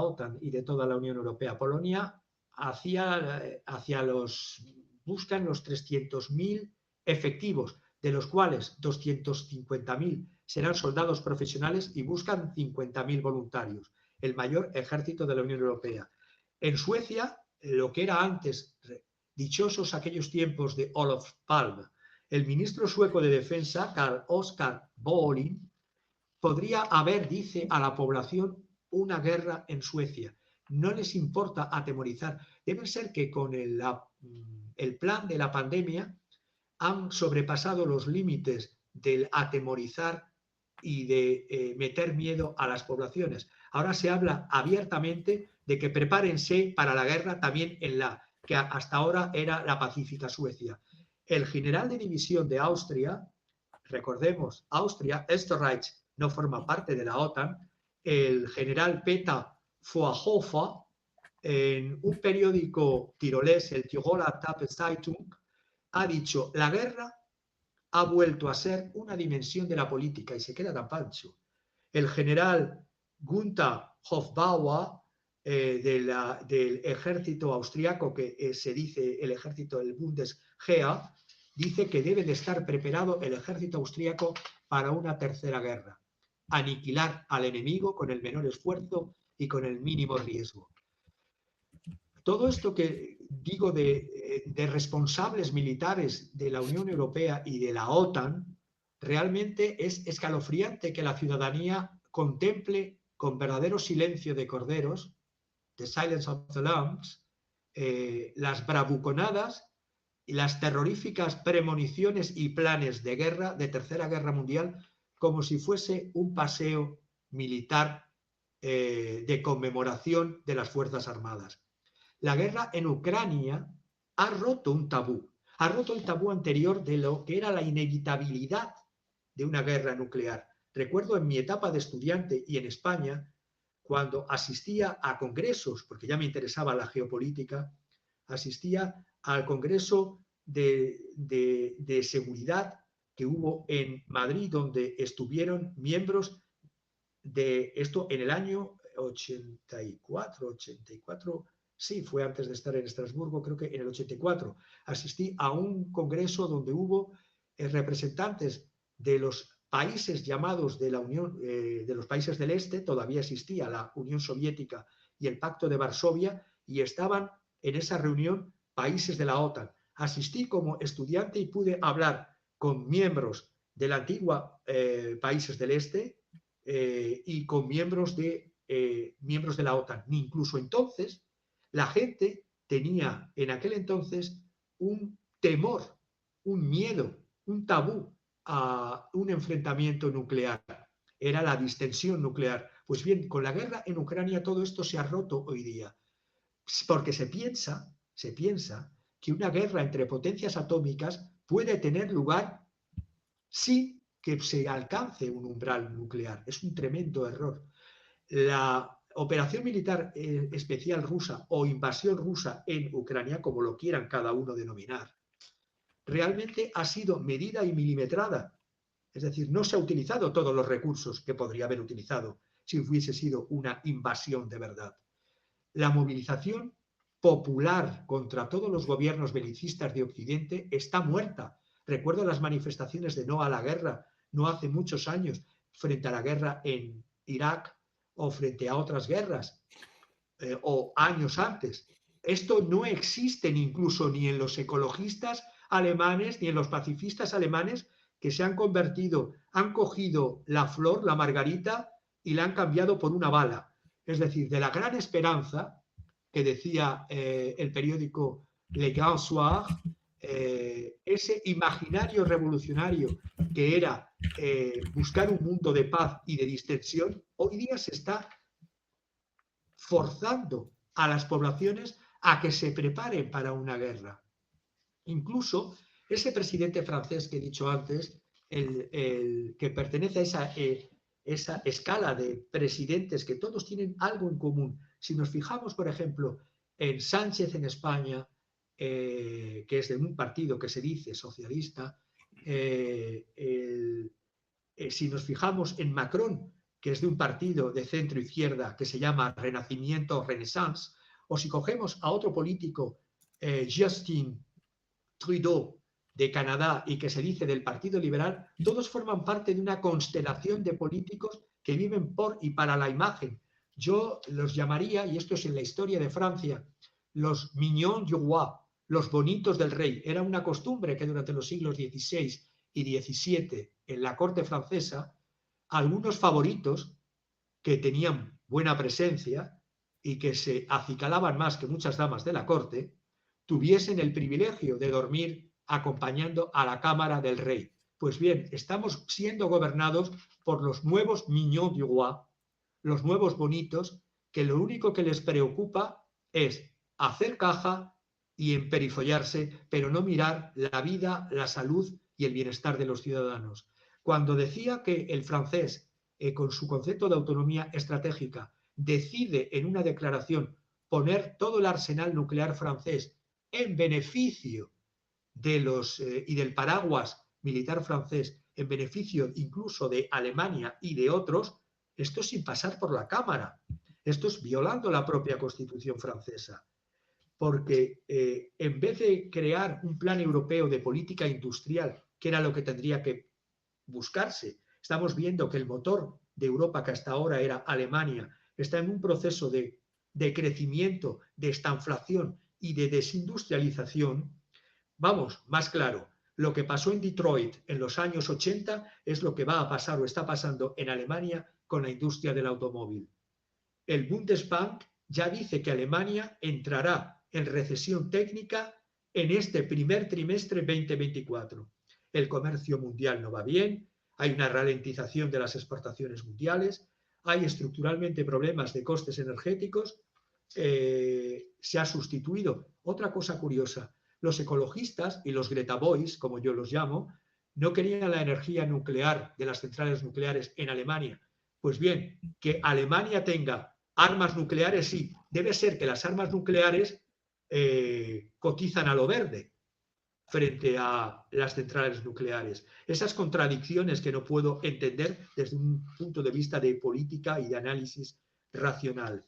S2: OTAN y de toda la Unión Europea. Polonia buscan los 300.000 efectivos, de los cuales 250.000 serán soldados profesionales y buscan 50.000 voluntarios, el mayor ejército de la Unión Europea. En Suecia, lo que era antes, dichosos aquellos tiempos de Olof Palme, el ministro sueco de Defensa, Carl-Oskar Bolin, podría haber, dice, a la población una guerra en Suecia. No les importa atemorizar. Debe ser que con el plan de la pandemia han sobrepasado los límites del atemorizar y de meter miedo a las poblaciones. Ahora se habla abiertamente de que prepárense para la guerra también en la que hasta ahora era la pacífica Suecia. El general de división de Austria, recordemos, Austria, Österreich no forma parte de la OTAN, el general Peter Vorhofer, en un periódico tirolés, el Tiroler Tageszeitung, ha dicho: la guerra ha vuelto a ser una dimensión de la política, y se queda tan pancho. El general Gunther Hofbauer, del ejército austriaco, que se dice el ejército del Bundesheer, dice que debe de estar preparado el ejército austriaco para una tercera guerra: aniquilar al enemigo con el menor esfuerzo y con el mínimo riesgo. Todo esto que digo de responsables militares de la Unión Europea y de la OTAN, realmente es escalofriante que la ciudadanía contemple con verdadero silencio de corderos, the silence of the lambs, las bravuconadas y las terroríficas premoniciones y planes de guerra, de tercera guerra mundial, como si fuese un paseo militar de conmemoración de las Fuerzas Armadas. La guerra en Ucrania ha roto un tabú, ha roto el tabú anterior de lo que era la inevitabilidad de una guerra nuclear. Recuerdo en mi etapa de estudiante y en España, cuando asistía a congresos, porque ya me interesaba la geopolítica, asistía al Congreso de Seguridad que hubo en Madrid, donde estuvieron miembros de esto en el año 84, sí, fue antes de estar en Estrasburgo, creo que en el 84. Asistí a un congreso donde hubo representantes de los países llamados de la Unión, de los países del Este. Todavía existía la Unión Soviética y el Pacto de Varsovia, y estaban en esa reunión países de la OTAN. Asistí como estudiante y pude hablar con miembros de la antigua países del Este y con miembros de la OTAN. Incluso entonces la gente tenía en aquel entonces un temor, un miedo, un tabú a un enfrentamiento nuclear. Era la distensión nuclear. Pues bien, con la guerra en Ucrania todo esto se ha roto hoy día, porque se piensa que una guerra entre potencias atómicas puede tener lugar sin que se alcance un umbral nuclear. Es un tremendo error. La operación militar especial rusa o invasión rusa en Ucrania, como lo quieran cada uno denominar, realmente ha sido medida y milimetrada. Es decir, no se ha utilizado todos los recursos que podría haber utilizado si hubiese sido una invasión de verdad. La movilización popular contra todos los gobiernos belicistas de Occidente está muerta. Recuerdo las manifestaciones de no a la guerra no hace muchos años frente a la guerra en Irak o frente a otras guerras o años antes. Esto no existe incluso ni en los ecologistas alemanes ni en los pacifistas alemanes, que se han convertido, han cogido la flor, la margarita, y la han cambiado por una bala. Es decir, de la gran esperanza que decía el periódico Le Grand Soir, ese imaginario revolucionario que era buscar un mundo de paz y de distensión, hoy día se está forzando a las poblaciones a que se preparen para una guerra. Incluso ese presidente francés que he dicho antes, el que pertenece a esa escala de presidentes que todos tienen algo en común. Si nos fijamos, por ejemplo, en Sánchez en España, que es de un partido que se dice socialista, si nos fijamos en Macron, que es de un partido de centro izquierda que se llama Renacimiento o Renaissance, o si cogemos a otro político, Justin Trudeau de Canadá, y que se dice del Partido Liberal, todos forman parte de una constelación de políticos que viven por y para la imagen. Yo los llamaría, y esto es en la historia de Francia, los mignons du roi, los bonitos del rey. Era una costumbre que durante los siglos XVI y XVII en la corte francesa, algunos favoritos que tenían buena presencia y que se acicalaban más que muchas damas de la corte, tuviesen el privilegio de dormir acompañando a la cámara del rey. Pues bien, estamos siendo gobernados por los nuevos mignons du roi, los nuevos bonitos, que lo único que les preocupa es hacer caja y emperifollarse, pero no mirar la vida, la salud y el bienestar de los ciudadanos. Cuando decía que el francés con su concepto de autonomía estratégica, decide en una declaración poner todo el arsenal nuclear francés en beneficio de y del paraguas militar francés, en beneficio incluso de Alemania y de otros, esto sin pasar por la Cámara. Esto es violando la propia Constitución francesa. Porque en vez de crear un plan europeo de política industrial, que era lo que tendría que buscarse, estamos viendo que el motor de Europa, que hasta ahora era Alemania, está en un proceso de crecimiento, de estanflación y de desindustrialización. Vamos, más claro, lo que pasó en Detroit en los años 80 es lo que va a pasar o está pasando en Alemania con la industria del automóvil. El Bundesbank ya dice que Alemania entrará en recesión técnica en este primer trimestre 2024. El comercio mundial no va bien, hay una ralentización de las exportaciones mundiales, hay estructuralmente problemas de costes energéticos, se ha sustituido. Otra cosa curiosa, los ecologistas y los Greta Boys, como yo los llamo, no querían la energía nuclear de las centrales nucleares en Alemania. Pues bien, que Alemania tenga armas nucleares, sí. Debe ser que las armas nucleares cotizan a lo verde frente a las centrales nucleares. Esas contradicciones que no puedo entender desde un punto de vista de política y de análisis racional.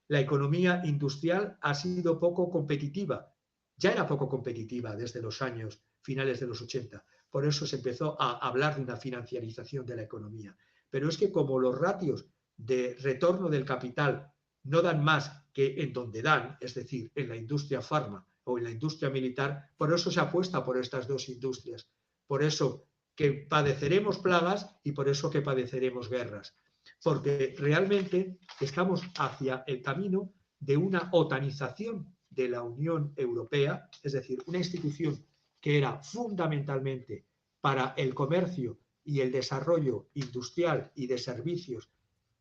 S2: La economía industrial ha sido poco competitiva. Ya era poco competitiva desde los años finales de los 80. Por eso se empezó a hablar de una financiarización de la economía. Pero es que como los ratios de retorno del capital no dan más que en donde dan, es decir, en la industria farma o en la industria militar, por eso se apuesta por estas dos industrias. Por eso que padeceremos plagas y por eso que padeceremos guerras. Porque realmente estamos hacia el camino de una otanización de la Unión Europea, es decir, una institución que era fundamentalmente para el comercio y el desarrollo industrial y de servicios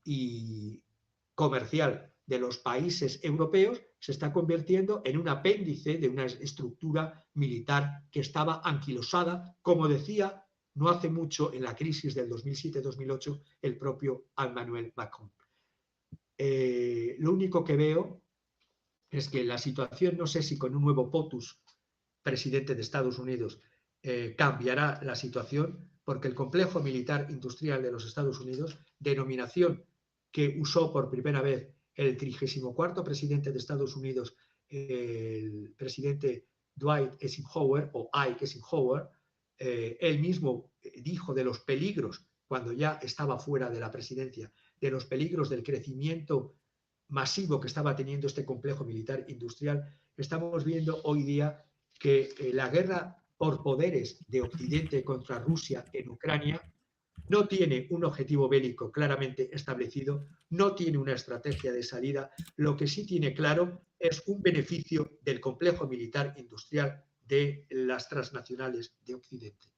S2: y comercial de los países europeos, se está convirtiendo en un apéndice de una estructura militar que estaba anquilosada, como decía no hace mucho en la crisis del 2007-2008 el propio Emmanuel Macron. Lo único que veo es que la situación, no sé si con un nuevo POTUS, presidente de Estados Unidos, cambiará la situación, porque el complejo militar industrial de los Estados Unidos, denominación que usó por primera vez el 34º presidente de Estados Unidos, el presidente Dwight Eisenhower, o Ike Eisenhower, él mismo dijo de los peligros, cuando ya estaba fuera de la presidencia, de los peligros del crecimiento masivo que estaba teniendo este complejo militar industrial. Estamos viendo hoy día que la guerra por poderes de Occidente contra Rusia en Ucrania no tiene un objetivo bélico claramente establecido, no tiene una estrategia de salida. Lo que sí tiene claro es un beneficio del complejo militar industrial de las transnacionales de Occidente.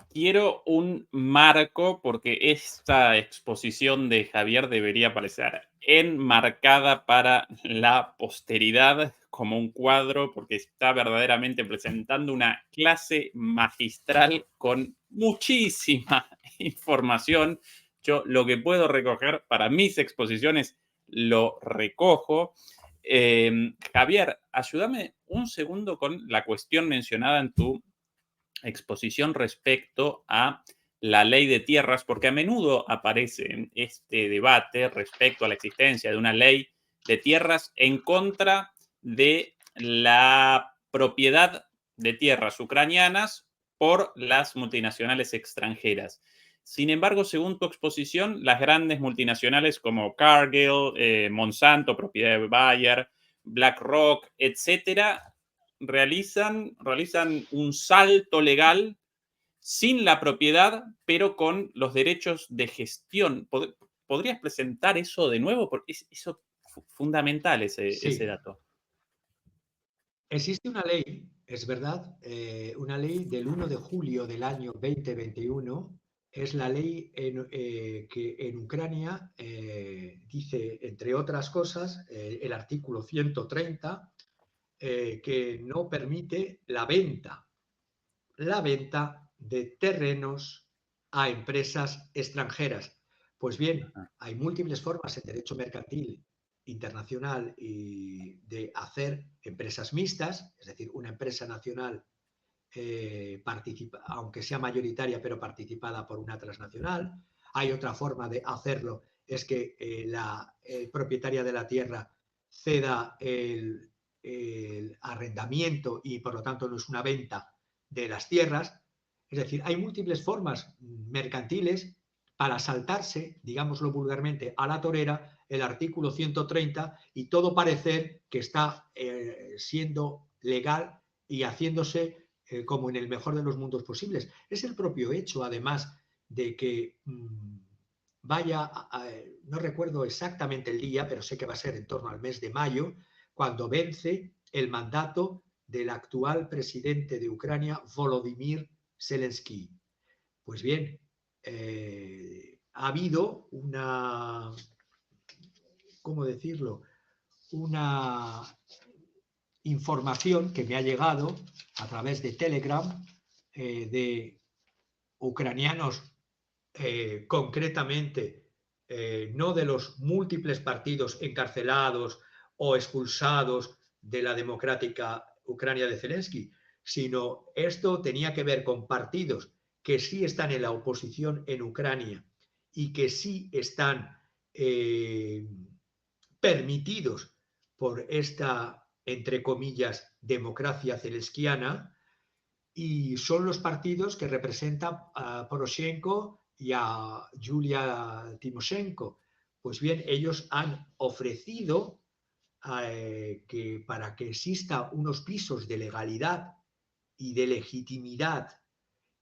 S1: Quiero un marco porque esta exposición de Javier debería parecer enmarcada para la posteridad como un cuadro, porque está verdaderamente presentando una clase magistral con muchísima información. Yo lo que puedo recoger para mis exposiciones lo recojo. Javier, ayúdame un segundo con la cuestión mencionada en tu exposición respecto a la ley de tierras, porque a menudo aparece en este debate respecto a la existencia de una ley de tierras en contra de la propiedad de tierras ucranianas por las multinacionales extranjeras. Sin embargo, según tu exposición, las grandes multinacionales como Cargill, Monsanto, propiedad de Bayer, BlackRock, etcétera, realizan un salto legal sin la propiedad, pero con los derechos de gestión. ¿Podrías presentar eso de nuevo? Porque es fundamental ese dato.
S2: Existe una ley, es verdad, una ley del 1 de julio del año 2021, es la ley que en Ucrania dice, entre otras cosas, el artículo 130, que no permite la venta de terrenos a empresas extranjeras. Pues bien,
S1: Ajá.
S2: hay múltiples formas en derecho mercantil internacional y de hacer empresas mixtas, es decir, una empresa nacional aunque sea mayoritaria, pero participada por una transnacional. Hay otra forma de hacerlo, es que la propietaria de la tierra ceda el arrendamiento y por lo tanto no es una venta de las tierras. Es decir, hay múltiples formas mercantiles para saltarse, digámoslo vulgarmente, a la torera el artículo 130 y todo parecer que está siendo legal y haciéndose como en el mejor de los mundos posibles. Es el propio hecho, además, de que no recuerdo exactamente el día, pero sé que va a ser en torno al mes de mayo, cuando vence el mandato del actual presidente de Ucrania, Volodymyr Zelensky. Pues bien, ha habido una, ¿cómo decirlo? Una información que me ha llegado a través de Telegram de ucranianos, concretamente, no de los múltiples partidos encarcelados o expulsados de la democrática Ucrania de Zelensky, sino esto tenía que ver con partidos que sí están en la oposición en Ucrania y que sí están permitidos por esta, entre comillas, democracia zelenskiana, y son los partidos que representan a Poroshenko y a Yulia Timoshenko. Pues bien, ellos han ofrecido que para que exista unos pisos de legalidad y de legitimidad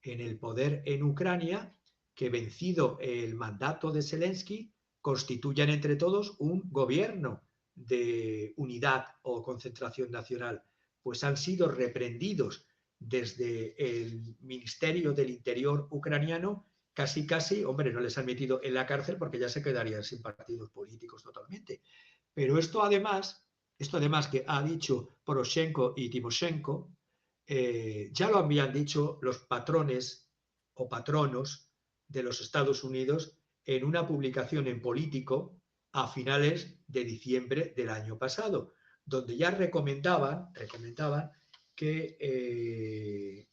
S2: en el poder en Ucrania, que vencido el mandato de Zelensky, constituyan entre todos un gobierno de unidad o concentración nacional, pues han sido reprendidos desde el Ministerio del Interior ucraniano, casi, hombre, no les han metido en la cárcel porque ya se quedarían sin partidos políticos totalmente. Pero esto además que ha dicho Poroshenko y Timoshenko, ya lo habían dicho los patrones o patronos de los Estados Unidos en una publicación en Político a finales de diciembre del año pasado, donde ya recomendaban que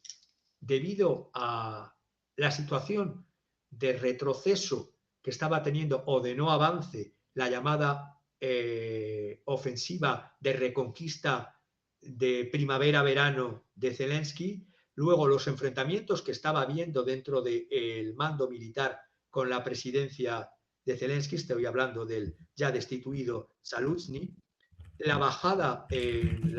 S2: debido a la situación de retroceso que estaba teniendo o de no avance la llamada ofensiva de reconquista de primavera-verano de Zelensky, luego los enfrentamientos que estaba habiendo dentro del mando militar con la presidencia de Zelensky, estoy hablando del ya destituido Zaluzny, la bajada en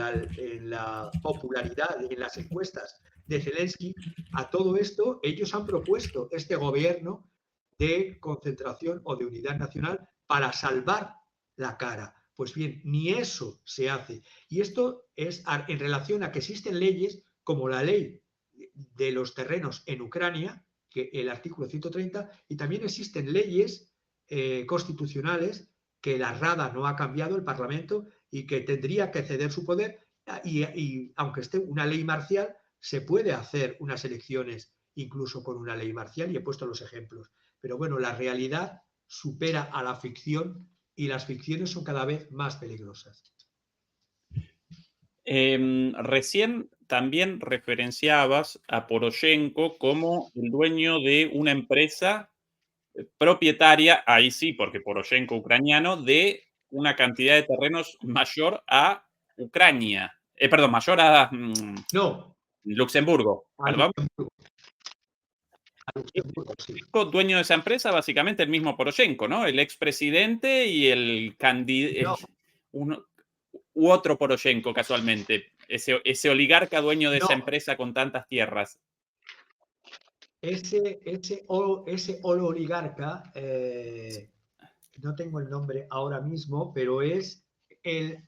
S2: la popularidad en las encuestas de Zelensky. A todo esto ellos han propuesto este gobierno de concentración o de unidad nacional para salvar la cara. Pues bien, ni eso se hace. Y esto es en relación a que existen leyes como la ley de los terrenos en Ucrania, que el artículo 130, y también existen leyes constitucionales que la Rada no ha cambiado, el Parlamento, y que tendría que ceder su poder. Y aunque esté una ley marcial, se puede hacer unas elecciones incluso con una ley marcial, y he puesto los ejemplos. Pero bueno, la realidad supera a la ficción y las ficciones son cada vez más peligrosas.
S1: Recién también referenciabas a Poroshenko como el dueño de una empresa propietaria, ahí sí, porque Poroshenko ucraniano, de una cantidad de terrenos mayor a Ucrania. Perdón, mayor a
S2: No,
S1: Luxemburgo,
S2: a
S1: perdón.
S2: Luxemburgo. A Luxemburgo, sí.
S1: Dueño de esa empresa, básicamente el mismo Poroshenko, ¿no? El expresidente y el candidato,
S2: No,
S1: u otro Poroshenko, casualmente. Ese oligarca dueño de esa
S2: no,
S1: empresa con tantas tierras.
S2: ese oligarca, no tengo el nombre ahora mismo, pero es el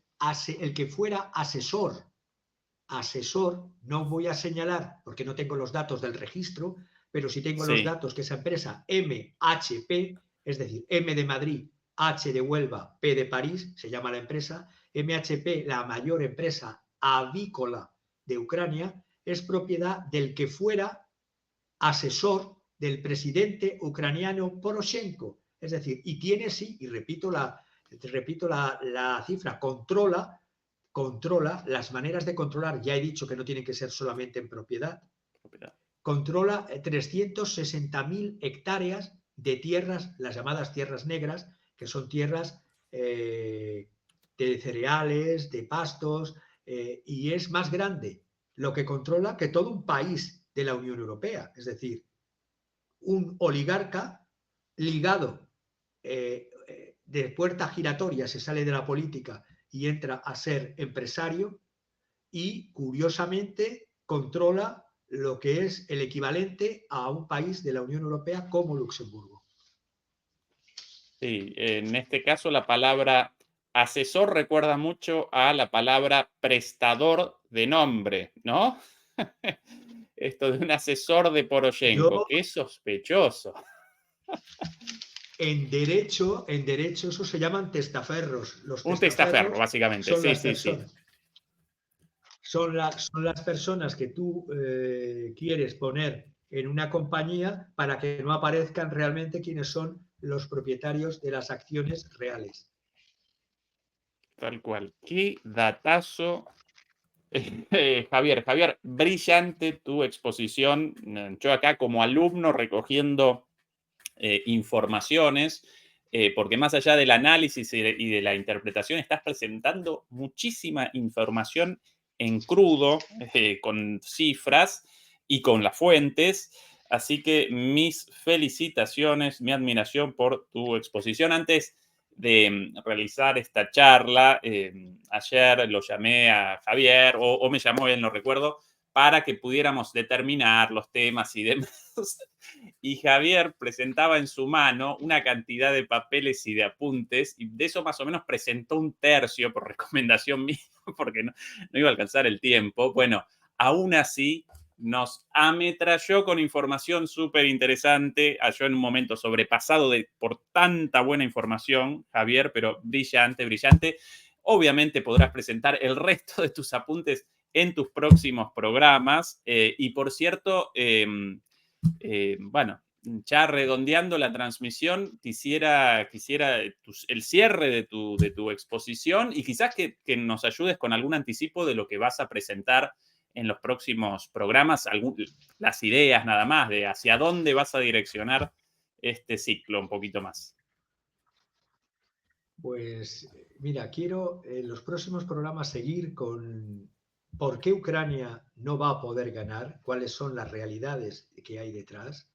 S2: que fuera asesor, no voy a señalar porque no tengo los datos del registro, pero sí tengo los
S1: Sí.
S2: datos que esa empresa MHP, es decir, M de Madrid, H de Huelva, P de París, se llama la empresa, MHP, la mayor empresa avícola de Ucrania, es propiedad del que fuera asesor del presidente ucraniano Poroshenko. Es decir, y tiene, sí, y repito la cifra, controla las maneras de controlar. Ya he dicho que no tienen que ser solamente en propiedad. Controla 360.000 hectáreas de tierras, las llamadas tierras negras, que son tierras de cereales, de pastos, y es más grande lo que controla que todo un país de la Unión Europea. Es decir, un oligarca ligado de puerta giratoria, se sale de la política y entra a ser empresario, y curiosamente controla lo que es el equivalente a un país de la Unión Europea como Luxemburgo.
S1: Sí, en este caso la palabra asesor recuerda mucho a la palabra prestador de nombre, ¿no? Esto de un asesor de Poroshenko,
S2: Yo,
S1: qué sospechoso.
S2: en derecho eso se llaman testaferros. Los
S1: Un testaferro,
S2: testaferros
S1: básicamente.
S2: son
S1: Sí,
S2: las
S1: sí, sí.
S2: personas. Son las personas que tú quieres poner en una compañía para que no aparezcan realmente quiénes son los propietarios de las acciones reales.
S1: Tal cual. Qué datazo. Javier, brillante tu exposición. Yo acá como alumno recogiendo informaciones, porque más allá del análisis y de la interpretación, estás presentando muchísima información en crudo, con cifras y con las fuentes. Así que mis felicitaciones, mi admiración por tu exposición. Antes de realizar esta charla, ayer lo llamé a Javier, o me llamó, él no recuerdo, para que pudiéramos determinar los temas y demás. Y Javier presentaba en su mano una cantidad de papeles y de apuntes, y de eso más o menos presentó un tercio por recomendación mía, porque no iba a alcanzar el tiempo. Bueno, aún así nos ametralló con información súper interesante. Yo en un momento sobrepasado por tanta buena información, Javier, pero brillante, brillante. Obviamente podrás presentar el resto de tus apuntes en tus próximos programas. Y por cierto, bueno, ya redondeando la transmisión, quisiera el cierre de tu exposición y quizás que nos ayudes con algún anticipo de lo que vas a presentar en los próximos programas, las ideas nada más, de hacia dónde vas a direccionar este ciclo un poquito más.
S2: Pues mira, quiero en los próximos programas seguir con por qué Ucrania no va a poder ganar, cuáles son las realidades que hay detrás,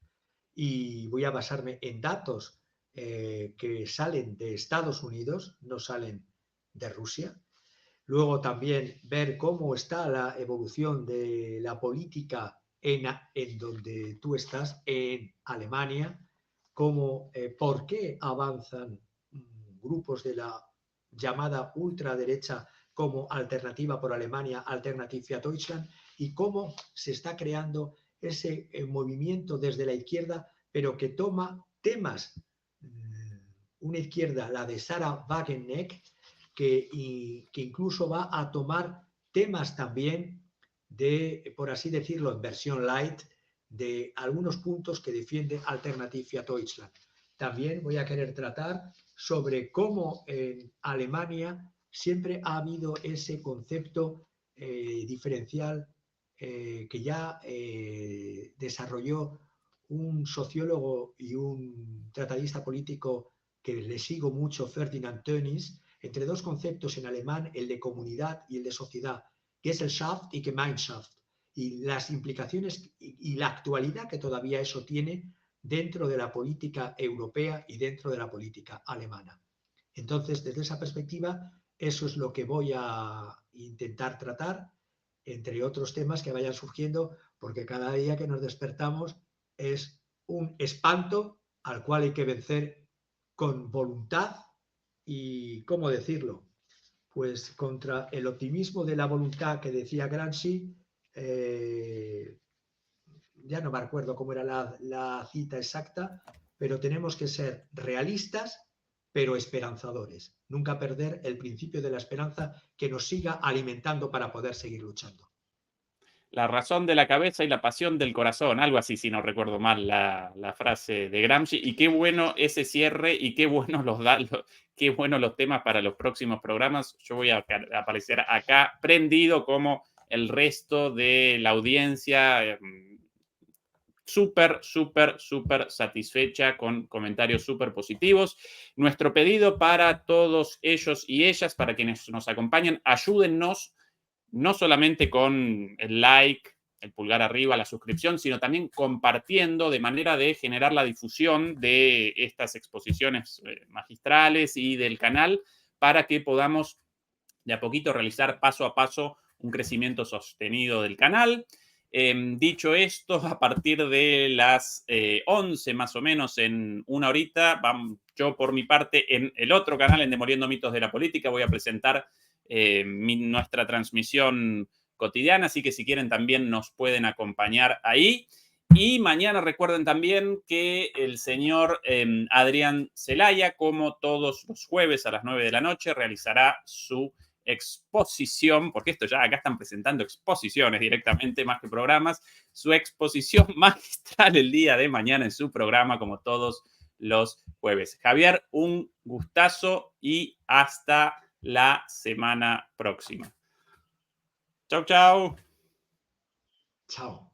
S2: y voy a basarme en datos que salen de Estados Unidos, no salen de Rusia. Luego también ver cómo está la evolución de la política en donde tú estás, en Alemania, cómo, por qué avanzan grupos de la llamada ultraderecha como Alternativa por Alemania, Alternative für Deutschland, y cómo se está creando ese movimiento desde la izquierda, pero que toma temas, una izquierda, la de Sarah Wagenknecht, que incluso va a tomar temas también de, por así decirlo, en versión light, de algunos puntos que defiende Alternative für Deutschland. También voy a querer tratar sobre cómo en Alemania siempre ha habido ese concepto diferencial que ya desarrolló un sociólogo y un tratadista político que le sigo mucho, Ferdinand Tönnies, entre dos conceptos en alemán, el de comunidad y el de sociedad, Gesellschaft y Gemeinschaft, y las implicaciones y la actualidad que todavía eso tiene dentro de la política europea y dentro de la política alemana. Entonces, desde esa perspectiva, eso es lo que voy a intentar tratar, entre otros temas que vayan surgiendo, porque cada día que nos despertamos es un espanto al cual hay que vencer con voluntad y, ¿cómo decirlo? Pues contra el optimismo de la voluntad que decía Gramsci, ya no me acuerdo cómo era la cita exacta, pero tenemos que ser realistas, pero esperanzadores. Nunca perder el principio de la esperanza que nos siga alimentando para poder seguir luchando.
S1: La razón de la cabeza y la pasión del corazón, algo así, si no recuerdo mal la frase de Gramsci. Y qué bueno ese cierre y qué buenos qué buenos los temas para los próximos programas. Yo voy a aparecer acá prendido como el resto de la audiencia. Súper, súper, súper satisfecha con comentarios súper positivos. Nuestro pedido para todos ellos y ellas, para quienes nos acompañan, ayúdennos no solamente con el like, el pulgar arriba, la suscripción, sino también compartiendo de manera de generar la difusión de estas exposiciones magistrales y del canal para que podamos de a poquito realizar paso a paso un crecimiento sostenido del canal. Dicho esto, a partir de las 11 más o menos, en una horita, yo por mi parte en el otro canal, en Demoliendo Mitos de la Política, voy a presentar nuestra transmisión cotidiana, así que si quieren también nos pueden acompañar ahí. Y mañana recuerden también que el señor Adrián Celaya, como todos los jueves a las 9 de la noche, realizará su exposición, porque esto ya acá están presentando exposiciones directamente más que programas, su exposición magistral el día de mañana en su programa, como todos los jueves. Javier, un gustazo y hasta la semana próxima. Chau, chau.
S2: Chao.